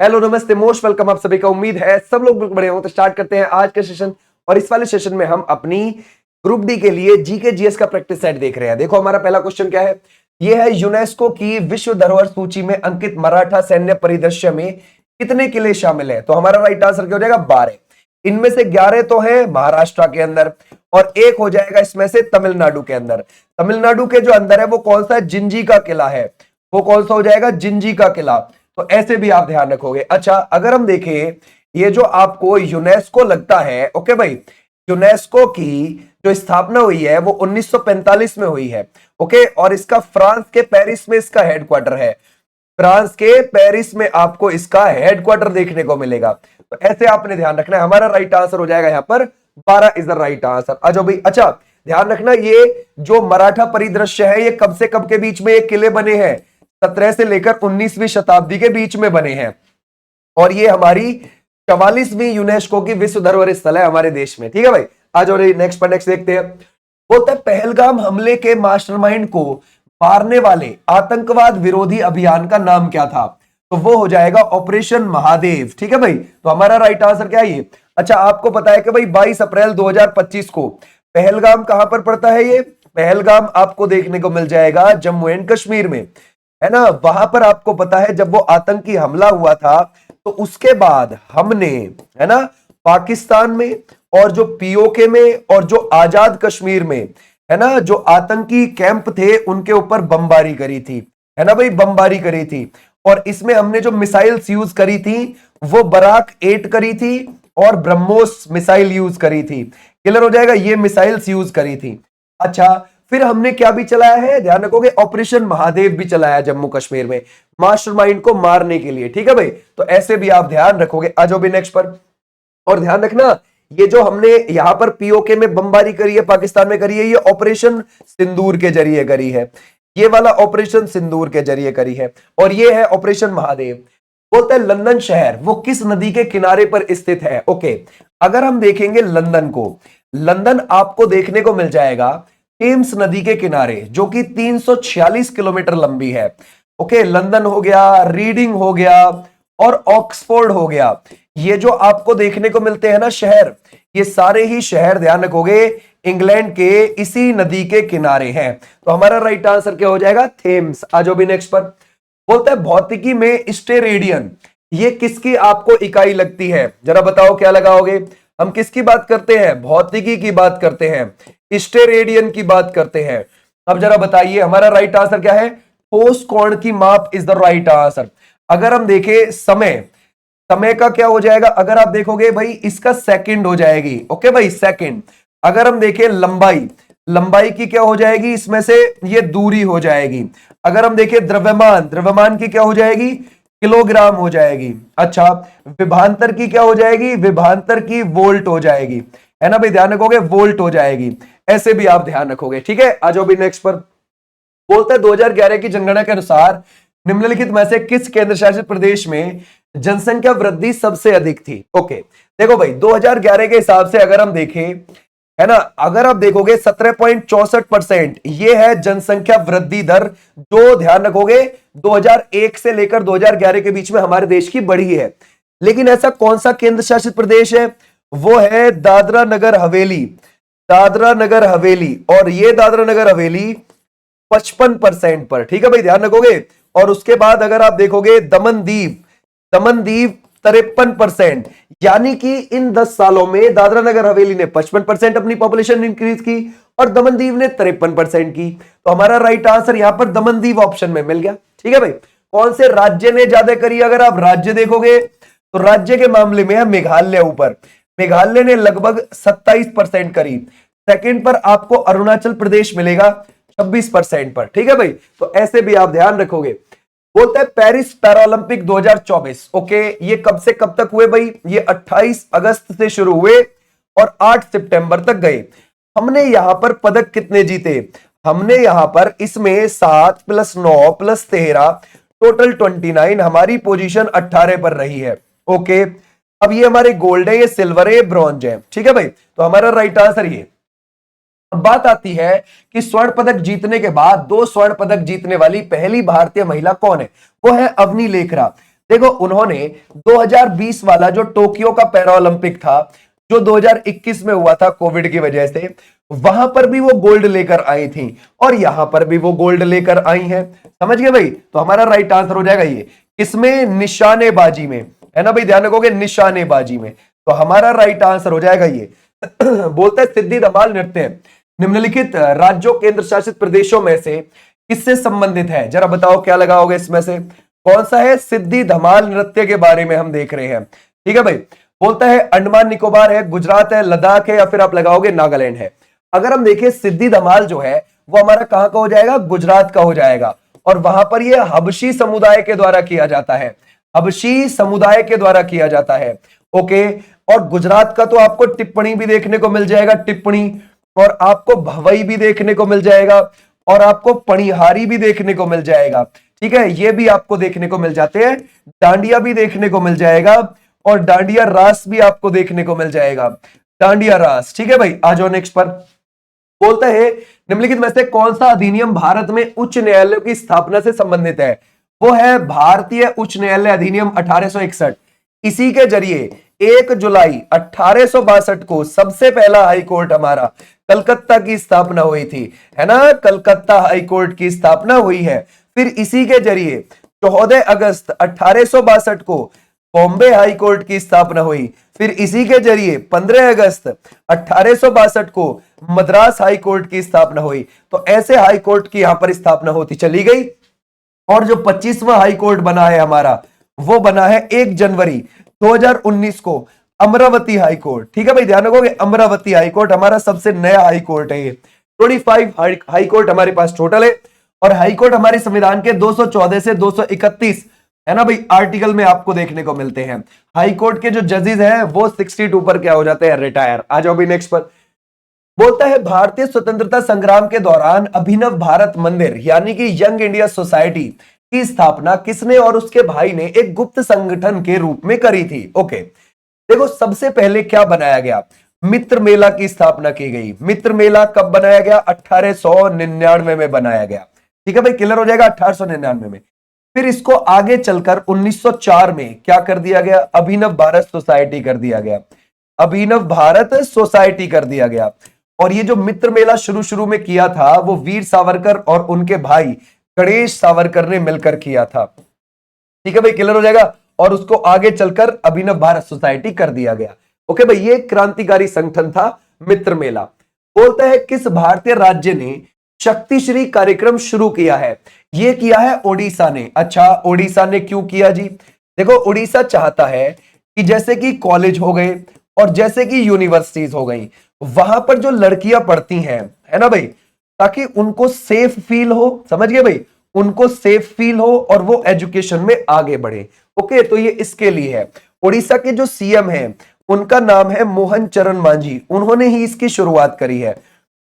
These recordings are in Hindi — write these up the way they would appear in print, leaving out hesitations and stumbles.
हेलो नमस्ते मोस्ट वेलकम, आप सभी का उम्मीद है सब लोग बिल्कुल बढ़िया हो। तो स्टार्ट करते हैं आज का सेशन। और इस वाले सेशन में हम अपनी ग्रुप डी के लिए जीके जीएस का प्रैक्टिस सेट देख रहे हैं। देखो हमारा पहला क्वेश्चन क्या है, ये है यूनेस्को की विश्व धरोहर सूची में अंकित मराठा सैन्य परिदृश्य में कितने किले शामिल है। तो हमारा राइट आंसर क्या हो जाएगा, 12। इनमें से 11 तो है महाराष्ट्र के अंदर और एक हो जाएगा इसमें से तमिलनाडु के अंदर। तमिलनाडु के जो अंदर है वो कौन सा है, जिंजी का किला है। वो कौन सा हो जाएगा, जिंजी का किला। तो ऐसे भी आप ध्यान रखोगे। अच्छा, अगर हम देखें ये जो आपको यूनेस्को लगता है, ओके भाई, यूनेस्को की जो स्थापना हुई है वो 1945 में हुई है। ओके, और इसका फ्रांस के पेरिस में इसका हेडक्वार्टर है। फ्रांस के पेरिस में आपको इसका हेडक्वार्टर देखने को मिलेगा। तो ऐसे आपने ध्यान रखना है। हमारा राइट आंसर हो जाएगा यहाँ पर 12 इज द राइट आंसर। अच्छा भाई, अच्छा ध्यान रखना, ये जो मराठा परिदृश्य है ये कब से कब के बीच में ये किले बने हैं, 17 से लेकर 19वीं शताब्दी के बीच में बने हैं। और ये हमारी 44वीं यूनेस्को की विश्व धरोहर स्थल है हमारे देश में। ठीक है भाई, आज और नेक्स्ट पर नेक्स्ट देखते हैं। बोलते हैं पहलगाम हमले के मास्टरमाइंड को मारने वाले आतंकवाद विरोधी अभियान का नाम क्या था। तो वो हो जाएगा ऑपरेशन महादेव। ठीक है भाई, तो हमारा राइट आंसर क्या है ये। अच्छा, आपको पता है कि भाई 22 अप्रैल 2025 को पहलगाम कहां पर पड़ता है। ये पहलगाम आपको देखने को मिल जाएगा जम्मू एंड कश्मीर में, है ना। वहां पर आपको पता है जब वो आतंकी हमला हुआ था तो उसके बाद हमने, है ना, पाकिस्तान में और जो पीओके में और जो आजाद कश्मीर में, है ना, जो आतंकी कैंप थे उनके ऊपर बमबारी करी थी, है ना भाई, बमबारी करी थी। और इसमें हमने जो मिसाइल्स यूज करी थी वो बराक 8 करी थी और ब्रह्मोस मिसाइल यूज करी थी। क्लियर हो जाएगा, ये मिसाइल्स यूज करी थी। अच्छा, फिर हमने क्या भी चलाया है, ध्यान रखोगे, ऑपरेशन महादेव भी चलाया जम्मू कश्मीर में मास्टरमाइंड को मारने के लिए। ठीक है भाई, तो ऐसे भी आप ध्यान रखोगे। आ जाओ भी नेक्स्ट पर। और ध्यान रखना, ये जो हमने यहां पर पीओके में बमबारी करी है, पाकिस्तान में करी है, ये ऑपरेशन सिंदूर के जरिए करी है। ये वाला ऑपरेशन सिंदूर के जरिए करी है और ये है ऑपरेशन महादेव। बोलते हैं लंदन शहर वो किस नदी के किनारे पर स्थित है। ओके, अगर हम देखेंगे लंदन को, लंदन आपको देखने को मिल जाएगा टेम्स नदी के किनारे, जो कि 346 किलोमीटर लंबी है। ओके, लंदन हो गया, रीडिंग हो गया और ऑक्सफोर्ड हो गया। ये जो आपको देखने को मिलते हैं ना शहर, ये सारे ही शहर ध्यान रखोगे इंग्लैंड के इसी नदी के किनारे हैं। तो हमारा राइट आंसर क्या हो जाएगा, थेम्स। आ जाओ भी नेक्स्ट पर। बोलता है भौतिकी में स्टेरेडियन ये किसकी आपको इकाई लगती है, जरा बताओ क्या लगाओगे। हम किसकी बात करते हैं, भौतिकी की बात करते हैं, स्टेरेडियन की बात करते हैं। अब जरा बताइए हमारा राइट आंसर क्या है, ठोस कोण की माप इज द राइट आंसर। अगर हम देखें समय, समय का क्या हो जाएगा, अगर आप देखोगे भाई इसका सेकंड हो जाएगी। ओके भाई, सेकंड। अगर हम देखें लंबाई, लंबाई की क्या हो जाएगी, इसमें से ये दूरी हो जाएगी। अगर हम देखें द्रव्यमान, द्रव्यमान की क्या हो जाएगी, किलोग्राम हो जाएगी। अच्छा, विभांतर की क्या हो जाएगी, विभांतर की वोल्ट हो जाएगी, है ना भाई, ध्यान रखोगे वोल्ट हो जाएगी। ऐसे भी आप ध्यान रखोगे। ठीक है, आ जाओ भी नेक्स्ट पर। बोलते हैं 2011 की जनगणना के अनुसार निम्नलिखित में से किस केंद्र शासित प्रदेश में जनसंख्या वृद्धि सबसे अधिक थी। ओके, देखो भाई 2011 के हिसाब से अगर हम देखें, है ना, अगर आप देखोगे 17.64% ये है जनसंख्या वृद्धि दर, जो ध्यान रखोगे 2001 से लेकर 2011 के बीच में हमारे देश की बढ़ी है। लेकिन ऐसा कौन सा केंद्र शासित प्रदेश है, वो है दादरा नगर हवेली, दादरा नगर हवेली। और ये दादरा नगर हवेली 55% पर। ठीक है भाई, ध्यान रखोगे। और उसके बाद अगर आप देखोगे दमन दीव, दमन दीव 53%। यानी कि इन 10 सालों में दादरा नगर हवेली ने 55% अपनी पॉपुलेशन इंक्रीज की और दमन दीव ने 53% की। तो हमारा राइट आंसर यहां पर दमन दीव ऑप्शन में मिल गया। ठीक है भाई, कौन से राज्य ने ज्यादा करी, अगर आप राज्य देखोगे तो राज्य के मामले में है मेघालय ऊपर, मेघालय ने लगभग 27% करी। सेकंड पर आपको अरुणाचल प्रदेश मिलेगा 26% पर। ठीक है भाई, तो ऐसे भी आप ध्यान रखोगे। बोलते हैं पेरिस पैरालंपिक 2024, ओके, ये कब से कब तक हुए भाई, ये 28 अगस्त से शुरू हुए और 8 सितंबर तक गए। हमने यहां पर पदक कितने जीते, हमने यहां पर इसमें 7 + 9 + 13 टोटल 29, हमारी पोजीशन 18 पर रही है। ओके, अब ये हमारे गोल्ड है, ये सिल्वर है, ये ब्रॉन्ज है। ठीक है भाई, तो हमारा राइट आंसर ये। अब बात आती है कि स्वर्ण पदक जीतने के बाद 2 स्वर्ण पदक जीतने वाली पहली भारतीय महिला कौन है, वो है अवनी लेखरा। देखो उन्होंने 2020 वाला जो टोक्यो का पैरा ओलंपिक था, जो 2021 में हुआ था कोविड की वजह से, वहां पर भी वो गोल्ड लेकर आई थी और यहां पर भी वो गोल्ड लेकर आई हैं। समझ गए भाई? तो हमारा राइट आंसर हो जाएगा ये, इसमें निशानेबाजी में, है ना भाई, ध्यान रखोगे निशानेबाजी में, तो हमारा राइट आंसर हो जाएगा ये। बोलते हैं सिद्धि धमाल नृत्य निम्नलिखित राज्यों केंद्र शासित प्रदेशों में से किससे संबंधित है? जरा बताओ क्या लगाओगे इसमें से, कौन सा है? सिद्धि धमाल नृत्य के बारे में हम देख रहे हैं। ठीक है भाई, बोलता है अंडमान निकोबार है, गुजरात है, लद्दाख है, या फिर आप लगाओगे नागालैंड है। अगर हम देखें सिद्धि धमाल जो है वो हमारा कहां का हो जाएगा? गुजरात का हो जाएगा, और वहां पर यह हबशी समुदाय के द्वारा किया जाता है, हबशी समुदाय के द्वारा किया जाता है। ओके, और गुजरात का तो आपको टिप्पणी भी देखने को मिल जाएगा, टिप्पणी, और आपको भवई भी देखने को मिल जाएगा, और आपको पणिहारी भी देखने को मिल जाएगा। ठीक है, ये भी आपको देखने को मिल जाते हैं, डांडिया भी देखने को मिल जाएगा, और डांडिया रास भी आपको देखने को मिल जाएगा, डांडिया रास। ठीक है भाई, आ जाओ नेक्स्ट पर। बोलता है निम्नलिखित में से कौन सा अधिनियम भारत में उच्च न्यायालय की स्थापना से संबंधित है? वो है भारतीय उच्च न्यायालय अधिनियम 1861। इसी के जरिए 1 जुलाई 1862 को सबसे पहला हाई कोर्ट हमारा कलकत्ता की स्थापना हुई थी, है ना, कलकत्ता हाई कोर्ट की स्थापना हुई है। फिर इसी के जरिए 14 अगस्त 1862 को बॉम्बे हाई कोर्ट की स्थापना हुई। फिर इसी के जरिए 15 अगस्त 1862 को मद्रास हाई कोर्ट की स्थापना हुई। तो ऐसे हाई कोर्ट की यहां पर स्थापना होती चली गई, और जो 25वां हाई कोर्ट बना है हमारा, वो बना है 1 जनवरी 2019 को, अमरावती हाई कोर्ट। ठीक है भाई, ध्यान रखोगे, अमरावती हाई कोर्ट हमारा सबसे नया हाई कोर्ट है ये। 25 हाई कोर्ट हमारे पास टोटल है, और हाई कोर्ट हमारे संविधान के 214 से 231, है ना भाई, आर्टिकल में आपको देखने को मिलते हैं। हाई कोर्ट के जो जजेस हैं वो 62 पर क्या हो जाते हैं? रिटायर। आ जाओ भाई नेक्स्ट पर। बोलता है भारतीय स्वतंत्रता संग्राम के दौरान अभिनव भारत मंदिर यानी कि यंग इंडिया सोसाइटी की स्थापना किसने और उसके भाई ने एक गुप्त संगठन के रूप में करी थी? ओके, देखो सबसे पहले क्या बनाया गया? मित्र मेला की स्थापना की गई। मित्र मेला कब बनाया गया? 1899 में बनाया गया। ठीक है भाई, क्लियर हो जाएगा, 1899 में। फिर इसको आगे चलकर 1904 में क्या कर दिया गया? अभिनव भारत सोसाइटी कर दिया गया, अभिनव भारत सोसाइटी कर दिया गया। और ये जो मित्र मेला शुरू में किया था वो वीर सावरकर और उनके भाई गणेश सावरकर ने मिलकर किया था। ठीक है भाई, क्लियर हो जाएगा, और उसको आगे चलकर अभिनव भारत सोसाइटी कर दिया गया। ओके भाई, ये क्रांतिकारी संगठन था मित्र मेला। बोलता है किस भारतीय राज्य ने शक्तिश्री कार्यक्रम शुरू किया है? ये किया है ओडिशा ने। अच्छा, ओडिशा ने क्यों किया जी? देखो ओडिशा चाहता है कि जैसे कि कॉलेज हो गए और जैसे कि यूनिवर्सिटीज हो गई, वहां पर जो लड़कियां पढ़ती हैं, है ना भाई, ताकि उनको सेफ फील हो, समझ गए भाई, उनको सेफ फील हो और वो एजुकेशन में आगे बढ़े। ओके, तो ये इसके लिए है। ओडिशा के जो सीएम हैं उनका नाम है मोहन चरण मांझी, उन्होंने ही इसकी शुरुआत करी है,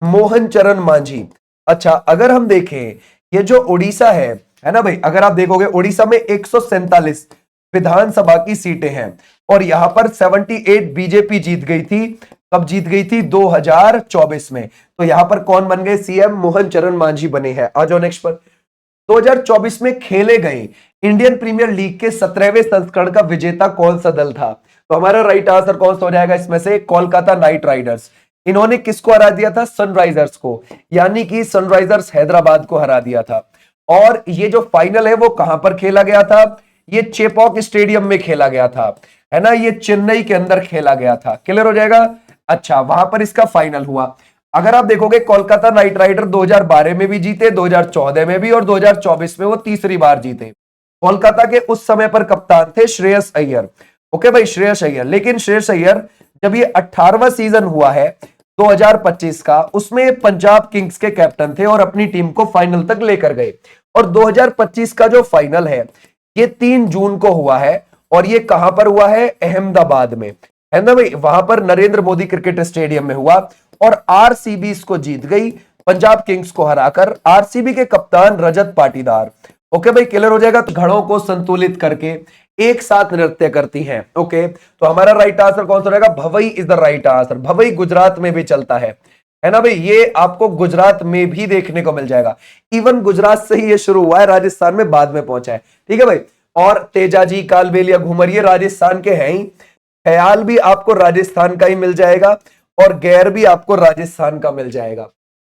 मोहन चरण मांझी। अच्छा, अगर हम देखें ये जो ओडिशा है ना भाई, अगर आप देखोगे ओडिशा में 147 विधानसभा की सीटें हैं, और यहां पर 78 बीजेपी जीत गई थी। कब जीत गई थी? 2024 में। तो यहां पर कौन बन गए सीएम? मोहन चरण मांझी बने हैं। आ जाओ नेक्स्ट पर। 2024 में खेले गए इंडियन प्रीमियर लीग के 17वें संस्करण का विजेता कौन सा दल था? तो हमारा राइट आंसर कौन सा हो जाएगा इसमें से? Kolkata night Riders. इन्होंने किसको हरा दिया था? सनराइजर्स को, यानी कि सनराइजर्स हैदराबाद को हरा दिया था। और ये जो फाइनल है वो कहां पर खेला गया था? ये चेपॉक स्टेडियम में खेला गया था, है ना, ये चेन्नई के अंदर खेला गया था। क्लियर हो जाएगा। अच्छा, वहां पर इसका फाइनल हुआ। अगर आप देखोगे कोलकाता नाइट राइडर 2012 में भी जीते, 2014 में भी, और 2024 में वो तीसरी बार जीते। कोलकाता के उस समय पर कप्तान थे श्रेयस अय्यर। ओके भाई, श्रेयस अय्यर। लेकिन श्रेयस अय्यर जब ये 18वां सीजन हुआ है 2025 का, उसमें पंजाब किंग्स के कैप्टन थे और अपनी टीम को फाइनल तक लेकर गए। और 2025 का जो फाइनल है ये 3 जून को हुआ है, और ये कहां पर हुआ है? अहमदाबाद में, है ना भाई, वहां पर नरेंद्र मोदी क्रिकेट स्टेडियम में हुआ, और आरसीबी इसको जीत गई पंजाब किंग्स को हराकर। आरसीबी के कप्तान रजत पाटीदार। ओके भाई, क्लियर हो जाएगा। तो घड़ों को संतुलित करके एक साथ नृत्य करती हैं। ओके, तो हमारा राइट आंसर कौन सा रहेगा? Bhavai is the right answer. Bhavai Gujarat में भी चलता है ना भाई, ये आपको गुजरात में भी देखने को मिल जाएगा। इवन गुजरात से ही ये शुरू हुआ है, राजस्थान में बाद में पहुंचा है। ठीक है भाई, और तेजाजी, कालबेलिया, घूमर ये राजस्थान के हैं ही। ख्याल भी आपको राजस्थान का ही मिल जाएगा और गैर भी आपको राजस्थान का मिल जाएगा।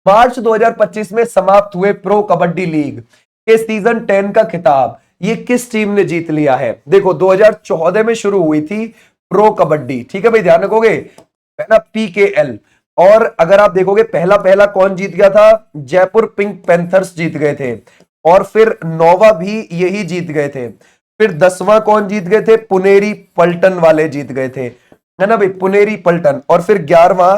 मार्च 2025 में समाप्त हुए प्रो कबड्डी लीग के सीजन 10 का खिताब ये किस टीम ने जीत लिया है? देखो 2014 में शुरू हुई थी प्रो कबड्डी, ठीक है भाई, ध्यान रखोगे, है ना, PKL। और अगर आप देखोगे पहला पहला कौन जीत गया था? जयपुर पिंक पैंथर्स जीत गए थे, और फिर नोवा भी यही जीत गए थे। फिर 10वां कौन जीत गए थे? पुनेरी पल्टन वाले जीत गए थे, है ना भाई, पुनेरी पल्टन। और फिर 11वां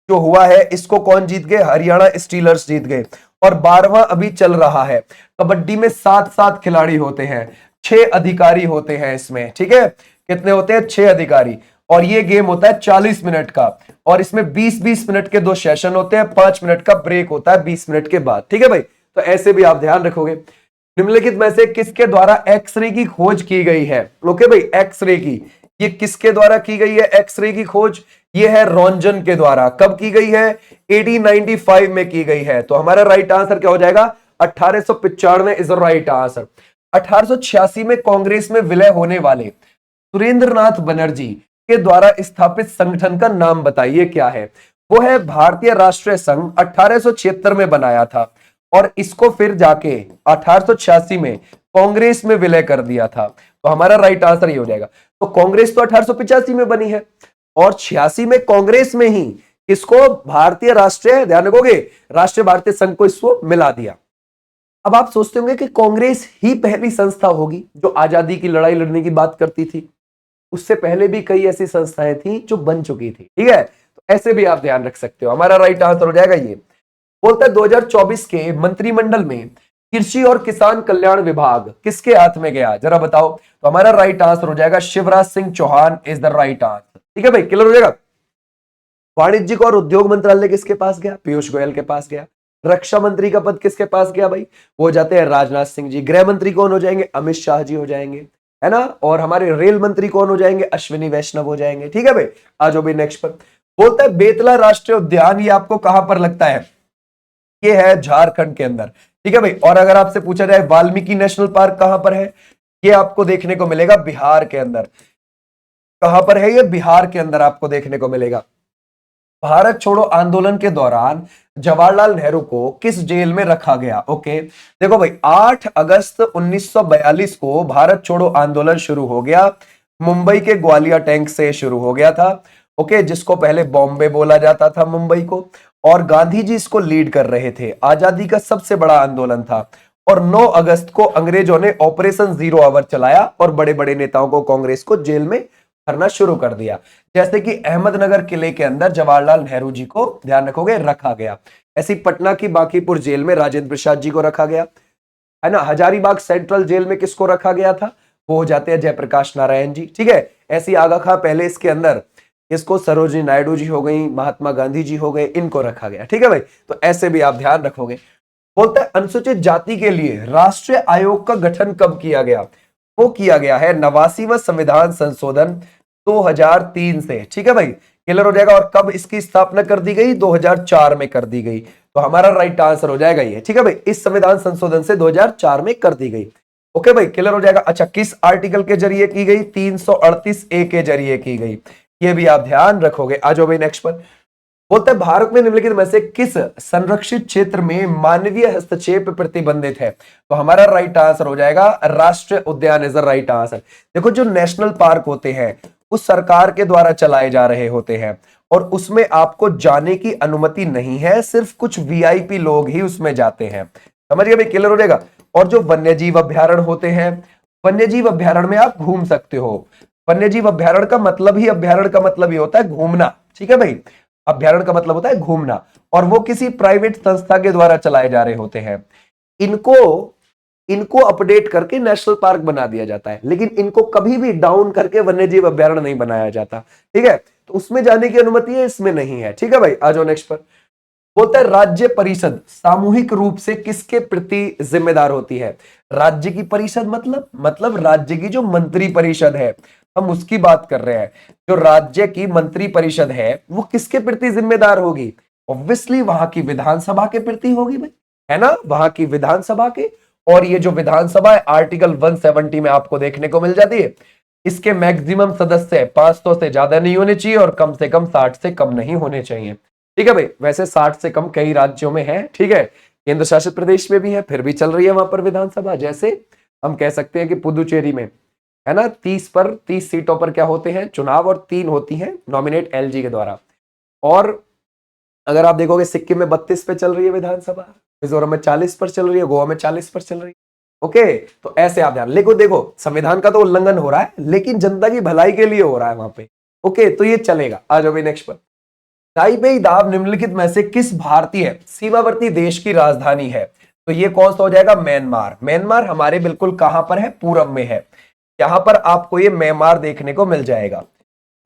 जो हुआ है इसको कौन जीत गए? हरियाणा स्टीलर्स जीत गए। और 12वां अभी चल रहा है। कबड्डी में 7-7 खिलाड़ी होते हैं, 6 अधिकारी होते हैं इसमें, ठीक है, कितने होते हैं? 6 अधिकारी। और ये गेम होता है 40 मिनट का, और इसमें 20-20 मिनट के 2 सेशन होते हैं, 5 मिनट का ब्रेक होता है 20 मिनट के बाद, ठीक है भाई। तो ऐसे भी आप ध्यान रखोगे। निम्नलिखित में से किसके द्वारा एक्सरे की खोज की गई है? ओके भाई, एक्सरे की, ये किसके द्वारा की गई है एक्सरे की खोज? ये है रोंजन के द्वारा। कब की गई है? 1895 में की गई है। तो हमारा राइट आंसर क्या हो जाएगा? 1895 इज राइट आंसर। 1886 में कांग्रेस में विलय होने वाले सुरेंद्रनाथ बनर्जी के द्वारा स्थापित संगठन का नाम बताइए क्या है? वो है भारतीय राष्ट्रीय संघ। 1876 में बनाया था और इसको फिर जाके 1886 में कांग्रेस में विलय कर दिया था। तो हमारा राइट आंसर ये हो जाएगा। तो कांग्रेस तो 1885 में बनी है और 86 में कांग्रेस में ही इसको भारतीय राष्ट्रीय, ध्यान रखोगे, राष्ट्रीय भारतीय संघ को इसको मिला दिया। अब आप सोचते होंगे कि कांग्रेस ही पहली संस्था होगी जो आजादी की लड़ाई लड़ने की बात करती थी। उससे पहले भी कई ऐसी संस्थाएं थी जो बन चुकी थी, ठीक है, तो ऐसे भी आप ध्यान रख सकते हो। हमारा राइट आंसर हो जाएगा ये। बोलता है 2024 के मंत्रिमंडल में कृषि और किसान कल्याण विभाग किसके हाथ में गया? जरा बताओ। तो हमारा राइट आंसर हो जाएगा Shivraj Singh Chouhan is the right answer, ठीक है भाई, क्लियर हो जाएगा। वाणिज्यिक और उद्योग मंत्रालय किसके पास गया? पीयूष गोयल के पास गया। रक्षा मंत्री का पद किसके पास गया भाई? वो जाते हैं राजनाथ सिंह जी। गृह मंत्री कौन हो जाएंगे? अमित शाह जी हो जाएंगे, है ना। और हमारे रेल मंत्री कौन हो जाएंगे? अश्विनी वैष्णव हो जाएंगे, ठीक है भाई। आ जाओ भाई नेक्स्ट पर। बोलता है बेतला राष्ट्रीय उद्यान ये आपको कहां पर लगता है? ये है झारखंड के अंदर, ठीक है भाई। और अगर आपसे पूछा जाए वाल्मीकि नेशनल पार्क कहां पर है? ये आपको देखने को मिलेगा बिहार के अंदर। कहां पर है ये? बिहार के अंदर आपको देखने को मिलेगा। भारत छोड़ो आंदोलन के दौरान जवाहरलाल नेहरू को किस जेल में रखा गया? ओके, देखो भाई 8 अगस्त 1942 को भारत छोड़ो आंदोलन शुरू हो गया। मुंबई के ग्वालियर टैंक से शुरू हो गया था, ओके, जिसको पहले बॉम्बे बोला जाता था मुंबई को। और गांधी जी इसको लीड कर रहे थे। आजादी का सबसे बड़ा आंदोलन था। और 9 अगस्त को अंग्रेजों ने ऑपरेशन जीरो आवर चलाया और बड़े बड़े नेताओं को, कांग्रेस को जेल में भरना शुरू कर दिया। जैसे कि अहमदनगर किले के अंदर जवाहरलाल नेहरू जी को, ध्यान रखोगे, रखा गया। ऐसी पटना की बांकीपुर जेल में राजेंद्र प्रसाद जी को रखा गया, है ना। हजारीबाग सेंट्रल जेल में किसको रखा गया था? वो हो जाते हैं जयप्रकाश नारायण जी, ठीक है। ऐसी आगा खां पैलेस के अंदर इसको सरोजिनी नायडू जी हो गई, महात्मा गांधी जी हो गए, इनको रखा गया, ठीक है भाई। तो ऐसे भी आप ध्यान रखोगे। बोलता है अनुसूचित जाति के लिए राष्ट्रीय आयोग का गठन कब किया गया? वो किया गया है 89वां संविधान संशोधन 2003 से, ठीक है भाई, क्लियर हो जाएगा। और कब इसकी स्थापना कर दी गई? 2004 में कर दी गई। तो हमारा राइट आंसर हो जाएगा ये, ठीक है भाई, इस संविधान संशोधन से 2004 में कर दी गई। ओके भाई, क्लियर हो जाएगा। अच्छा, किस आर्टिकल के जरिए की गई? 338A के जरिए की गई। ये भी आप ध्यान रखोगे। आ जाओ भाई नेक्स्ट पर। बोलते हैं भारत में निम्नलिखित में से किस संरक्षित क्षेत्र में मानवीय हस्तक्षेप प्रतिबंधित है? तो हमारा राइट आंसर हो जाएगा राष्ट्रीय उद्यान इज द राइट आंसर। देखो जो नेशनल पार्क होते हैं उस सरकार के द्वारा चलाए जा रहे होते हैं और उसमें आपको जाने की अनुमति नहीं है, सिर्फ कुछ वीआईपी लोग ही उसमें जाते हैं, समझ गए भाई, क्लियर हो जाएगा। और जो वन्यजीव अभ्यारण्य होते हैं, वन्यजीव अभ्यारण्य में आप घूम सकते हो। वन्यजीव अभ्यारण्य का मतलब ही, अभ्यारण्य का मतलब ही होता है घूमना, ठीक है भाई, अभ्यारण्य का मतलब होता है घूमना। और वो किसी प्राइवेट संस्था के द्वारा चलाए जा रहे होते हैं। इनको अपडेट करके नेशनल पार्क बना दिया जाता है, लेकिन इनको कभी भी डाउन करके वन्यजीव अभ्यारण्य नहीं बनाया जाता, ठीक है। तो उसमें जाने की अनुमति है, इसमें नहीं है, ठीक है भाई। आ जाओ नेक्स्ट पर। बोलता है राज्य परिषद सामूहिक रूप से किसके प्रति जिम्मेदार होती है? राज्य की परिषद मतलब राज्य की जो मंत्री परिषद है, हम उसकी बात कर रहे हैं। जो राज्य की मंत्री परिषद है वो किसके प्रति जिम्मेदार होगी? ऑब्वियसली वहां की विधानसभा के प्रति होगी भाई, है ना, वहां की विधानसभा के और ये जो विधानसभा है आर्टिकल 170 में आपको देखने को मिल जाती है। इसके मैक्सिमम सदस्य 500 से ज्यादा नहीं होने चाहिए और कम से कम 60 से कम नहीं होने चाहिए। ठीक है भाई, वैसे 60 से कम कई राज्यों में है, ठीक है, केंद्र शासित प्रदेश में भी है, फिर भी चल रही है वहां पर विधानसभा। जैसे हम कह सकते हैं कि पुदुचेरी में है ना 30 सीटों पर क्या होते हैं चुनाव, और 3 होती हैं नॉमिनेट एलजी के द्वारा। और अगर आप देखोगे सिक्किम में 32 पे चल रही है विधानसभा, मिजोरम में 40 पर चल रही है, गोवा में 40 पर चल रही है। ओके, तो ऐसे आप ध्यान देखो, देखो संविधान का तो उल्लंघन हो रहा है लेकिन जनता की भलाई के लिए हो रहा है वहां पे। ओके, तो ये चलेगा। आ जाओ भाई नेक्स्ट पर। ताइपेई दाब निम्नलिखित में से किस भारतीय सीमावर्ती देश की राजधानी है? तो ये कौन सा हो जाएगा? म्यांमार। म्यांमार हमारे बिल्कुल कहां पर है? पूरब में है। यहां पर आपको ये म्यांमार देखने को मिल जाएगा।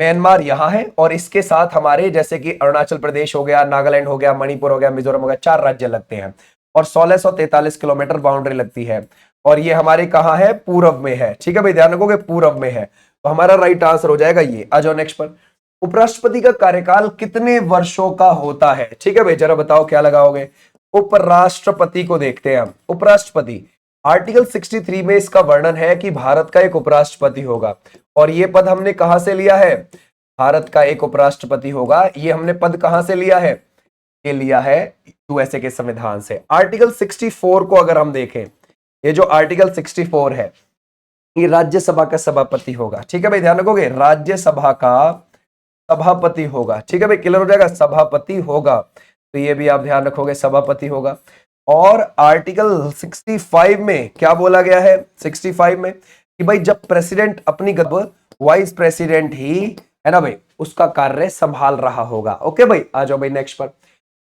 म्यांमार यहां है और इसके साथ हमारे जैसे कि अरुणाचल प्रदेश हो गया, नागालैंड हो गया, मणिपुर हो गया, मिजोरम हो गया, 4 राज्य लगते हैं और 1643 किलोमीटर बाउंड्री लगती है। और ये हमारे कहां है? पूरब में है। ठीक है भाई, ध्यान रखोगे पूरब में है, तो हमारा राइट आंसर हो जाएगा ये। आ जाओ नेक्स्ट पर। उपराष्ट्रपति का कार्यकाल कितने वर्षों का होता है? ठीक है भाई, जरा बताओ क्या लगाओगे? उपराष्ट्रपति को देखते हैं हम। उपराष्ट्रपति आर्टिकल 63 में इसका वर्णन है कि भारत का एक उपराष्ट्रपति होगा, और ये पद हमने कहां से लिया है? भारत का एक उपराष्ट्रपति होगा, ये हमने पद कहां से लिया है? ये लिया है यूएसए के संविधान से। आर्टिकल 64 को अगर हम देखें, ये जो आर्टिकल 64 है, ये राज्यसभा का सभापति होगा। ठीक है भाई, ध्यान रखोगे, राज्यसभा का सभापति होगा। ठीक है भाई, क्लियर हो जाएगा, सभापति होगा, तो ये भी आप ध्यान रखोगे, सभापति होगा। और आर्टिकल 65 में क्या बोला गया है? 65 में कि भाई जब प्रेसिडेंट अपनी वाइस प्रेसिडेंट ही है ना भाई उसका कार्य संभाल रहा होगा। ओके भाई, आ जाओ भाई नेक्स्ट पर।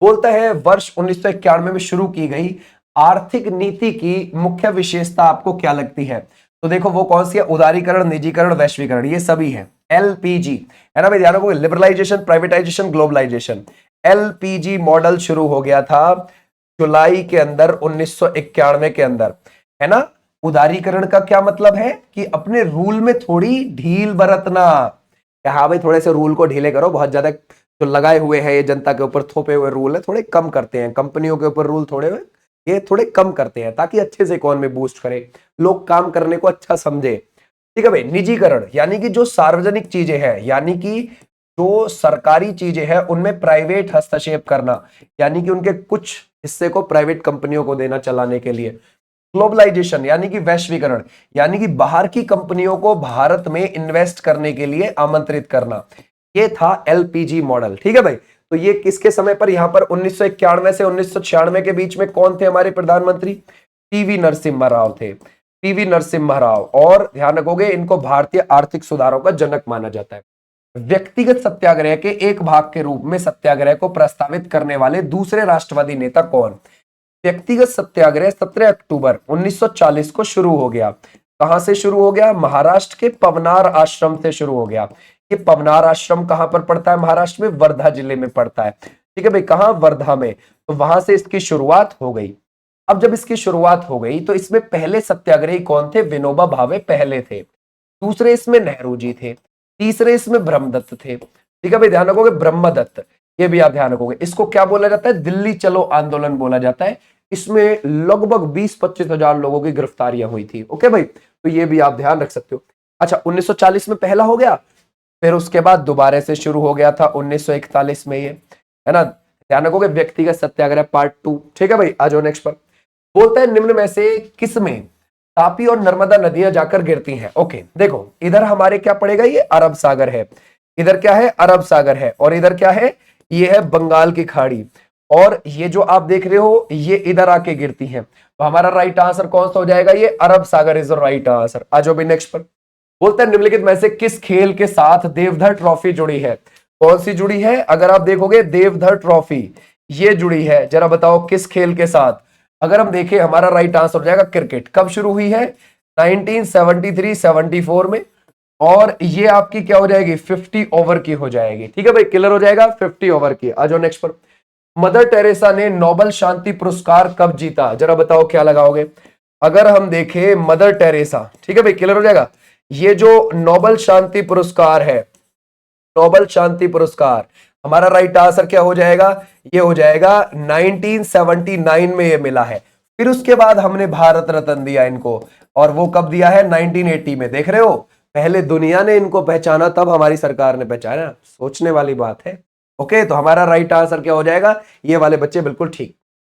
बोलता है वर्ष 1991 में शुरू की गई आर्थिक नीति की मुख्य विशेषता आपको क्या लगती है? तो देखो वो कौन सी है? उदारीकरण, निजीकरण, वैश्वीकरण, ये सभी है। एलपीजी है ना भाई, ध्यान रखोगे, liberalisation, privatisation, globalisation. LPG model शुरू हो गया था जुलाई के अंदर 1991 के अंदर, है ना। उदारीकरण का क्या मतलब है? कि अपने रूल में थोड़ी ढील बरतना। हाँ भाई, थोड़े से रूल को ढीले करो, बहुत ज्यादा जो लगाए हुए हैं ये जनता के ऊपर थोपे हुए रूल है, थोड़े कम करते हैं। कंपनियों के ऊपर रूल ये थोड़े कम करते हैं ताकि अच्छे से इकोनॉमी बूस्ट करे, लोग काम करने को अच्छा समझे। ठीक है भाई। निजीकरण यानी कि जो सार्वजनिक चीजें हैं, यानी कि जो सरकारी चीजें हैं उनमें प्राइवेट हस्तक्षेप करना, यानी कि उनके कुछ हिस्से को प्राइवेट कंपनियों को देना चलाने के लिए। ग्लोबलाइजेशन यानी कि वैश्वीकरण, यानी कि बाहर की कंपनियों को भारत में इन्वेस्ट करने के लिए आमंत्रित करना। ये था एलपीजी मॉडल। ठीक है भाई, तो ये किसके समय पर? यहां पर 1991 से 1996 के बीच में कौन थे हमारे प्रधानमंत्री? पीवी नरसिम्हा राव थे। पीवी नरसिम्हा राव, और ध्यान रखोगे इनको भारतीय आर्थिक सुधारों का जनक माना जाता है। व्यक्तिगत सत्याग्रह के एक भाग के रूप में सत्याग्रह को प्रस्तावित करने वाले दूसरे राष्ट्रवादी नेता कौन? व्यक्तिगत सत्याग्रह 17 अक्टूबर 1940 को शुरू हो गया। कहां से शुरू हो गया? महाराष्ट्र के पवनार आश्रम से शुरू हो गया। ये पवनार आश्रम कहां पर पड़ता है? महाराष्ट्र में वर्धा जिले में पड़ता है। ठीक है भाई, कहां? वर्धा में। तो वहां से इसकी शुरुआत हो गई। अब जब इसकी शुरुआत हो गई तो इसमें पहले सत्याग्रही कौन थे? विनोबा भावे पहले थे, दूसरे इसमें नेहरू जी थे, तीसरे इसमें ब्रह्मदत्त थे। ठीक है भाई, ध्यान रखोगे, ब्रह्मदत्त, ये भी आप ध्यान रखोगे। इसको क्या बोला जाता है? दिल्ली चलो आंदोलन बोला जाता है। इसमें लगभग 20-25 हजार लोगों की गिरफ्तारियां हुई थी। ओके भाई, तो ये भी आप ध्यान रख सकते हो। अच्छा, 1940 में पहला हो गया, फिर उसके बाद दोबारा से शुरू हो गया था 1941 में, ये है ना। ध्यान रखोगे, व्यक्तिगत सत्याग्रह पार्ट 2। ठीक है भाई, आ जाओ नेक्स्ट पर। बोलता है निम्न में से किस में तापी और नर्मदा नदियां जाकर गिरती हैं? ओके, देखो इधर हमारे क्या पड़ेगा? ये अरब सागर है। इधर क्या है? अरब सागर है। और इधर क्या है? ये है बंगाल की खाड़ी। और ये जो आप देख रहे हो ये इधर आके गिरती हैं। तो हमारा राइट आंसर कौन सा हो जाएगा? ये अरब सागर इज द राइट आंसर। आ जाओ भाई नेक्स्ट पर। बोलता है निम्नलिखित में से किस खेल के साथ देवधर ट्रॉफी जुड़ी है? कौन सी जुड़ी है? अगर आप देखोगे देवधर ट्रॉफी ये जुड़ी है। जरा बताओ किस खेल के साथ? अगर हम देखें हमारा राइट आंसर हो जाएगा क्रिकेट। कब शुरू हुई है? 1973-74 में। और ये आपकी क्या हो जाएगी? 50 ओवर की हो जाएगी। ठीक है भाई, क्लियर हो जाएगा, 50 ओवर की। आ जाओ नेक्स्ट पर। मदर टेरेसा ने नोबेल शांति पुरस्कार कब जीता? जरा बताओ क्या लगाओगे? अगर हम देखें मदर टेरेसा, ठीक है भाई, क्लियर हो जाएगा। ये जो नोबेल शांति पुरस्कार है, नोबेल शांति पुरस्कार, हमारा राइट आंसर क्या हो जाएगा? ये हो जाएगा 1979 में ये मिला है। फिर उसके बाद हमने भारत रत्न दिया इनको, और वो कब दिया है? 1980 में। देख रहे हो, पहले दुनिया ने इनको पहचाना, तब हमारी सरकार ने पहचाना। सोचने वाली बात है। ओके, तो हमारा राइट आंसर क्या हो जाएगा? ये वाले बच्चे बिल्कुल ठीक।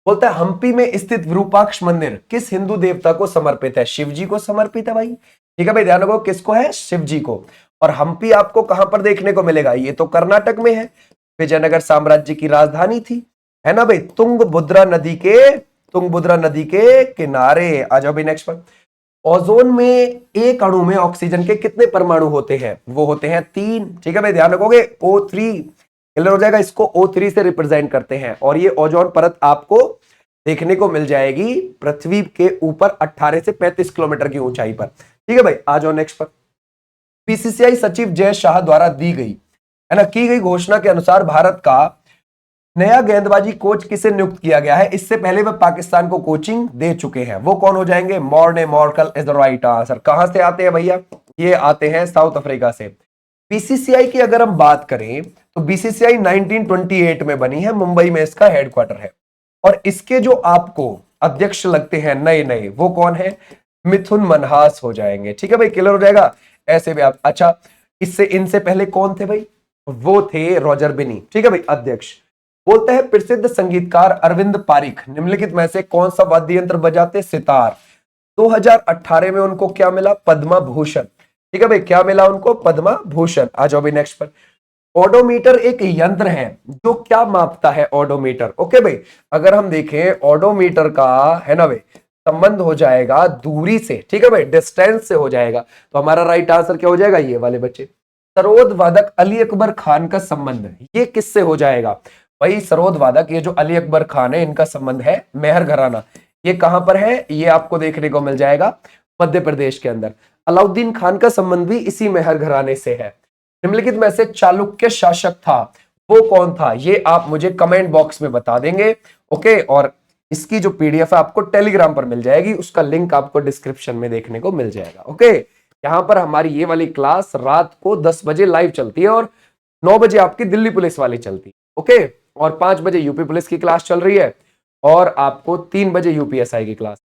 बोलता है हम्पी में स्थित विरूपाक्ष मंदिर किस हिंदू देवता को समर्पित है? शिव जी को समर्पित है भाई। ठीक है भाई, ध्यान रखो, किसको है? शिव जी को। और हम्पी आपको कहां पर देखने को मिलेगा? ये तो कर्नाटक में है, विजयनगर साम्राज्य की राजधानी थी, है ना भाई। तुंगभद्रा नदी के किनारे। आ जाओ भाई नेक्स्ट पर। ओजोन में एक अणु में ऑक्सीजन के कितने परमाणु होते हैं? वो होते हैं 3। ठीक है भाई, ध्यान रखोगे, O3 क्लियर हो जाएगा। इसको O3 से रिप्रेजेंट करते हैं, और ये ओजोन परत आपको देखने को मिल जाएगी पृथ्वी के ऊपर 18 से 35 किलोमीटर की ऊंचाई पर। ठीक है भाई, आ जाओ नेक्स्ट पर। बीसीसीआई सचिव जय शाह द्वारा दी गई, है ना, की गई घोषणा के अनुसार भारत का नया गेंदबाजी कोच किसे नियुक्त किया गया है? इससे पहले वह पाकिस्तान को कोचिंग दे चुके हैं। वो कौन हो जाएंगे? Morne Morkel is the right answer. कहां से आते हैं भैया? ये आते हैं साउथ अफ्रीका से। बीसीसीआई की अगर हम बात करें तो बीसीसीआई 1928 में बनी है, मुंबई में इसका हेडक्वार्टर है। और इसके जो आपको अध्यक्ष लगते हैं नए नए, वो कौन है? मिथुन मनहास हो जाएंगे। ठीक है भाई, क्लियर हो जाएगा। ऐसे भी आप, अच्छा, इससे इनसे पहले कौन थे भाई? वो थे रॉजर बिनी। ठीक है भाई, अध्यक्ष। बोलते हैं प्रसिद्ध संगीतकार अरविंद पारिख निम्नलिखित में से कौन सा वाद्य यंत्र बजाते? सितार। 2018 में उनको क्या मिला? पद्म भूषण। ठीक है भाई, क्या मिला उनको? पद्म भूषण। आ जाओ भाई नेक्स्ट पर। ओडोमीटर एक यंत्र है जो क्या मापता है? ओडोमीटर। ओके भाई, अगर हम देखें ओडोमीटर का, है ना भाई, संबंध हो जाएगा दूरी से। ठीक है भाई, डिस्टेंस से हो जाएगा। तो हमारा राइट आंसर क्या हो जाएगा? ये वाले बच्चे। सरोद वादक अली अकबर खान का संबंध ये किससे हो जाएगा? भाई सरोद वादक, ये जो अली अकबर खान है, इनका संबंध है मेहर घराना। ये कहां पर है? ये आपको देखने को मिल जाएगा मध्य प्रदेश के अंदर। अलाउद्दीन खान का संबंध भी इसी मेहर घराने से है। निम्नलिखित में से चालुक्य शासक था, वो कौन था? ये आप मुझे कमेंट बॉक्स में बता देंगे। ओके, और इसकी जो पीडीएफ है आपको टेलीग्राम पर मिल जाएगी, उसका लिंक आपको डिस्क्रिप्शन में देखने को मिल जाएगा। ओके, यहाँ पर हमारी ये वाली क्लास रात को 10 बजे लाइव चलती है, और 9 बजे आपकी दिल्ली पुलिस वाली चलती है। ओके, और 5 बजे यूपी पुलिस की क्लास चल रही है, और आपको 3 बजे यूपीएसआई की क्लास।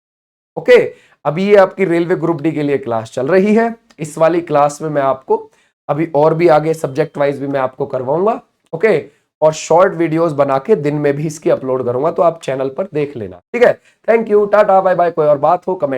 ओके, अभी ये आपकी रेलवे ग्रुप डी के लिए क्लास चल रही है। इस वाली क्लास में मैं आपको अभी और भी आगे सब्जेक्ट वाइज भी मैं आपको करवाऊंगा। ओके, और शॉर्ट वीडियोस बना के दिन में भी इसकी अपलोड करूंगा, तो आप चैनल पर देख लेना। ठीक है, thank you, tata bye bye. कोई और बात हो कमेंट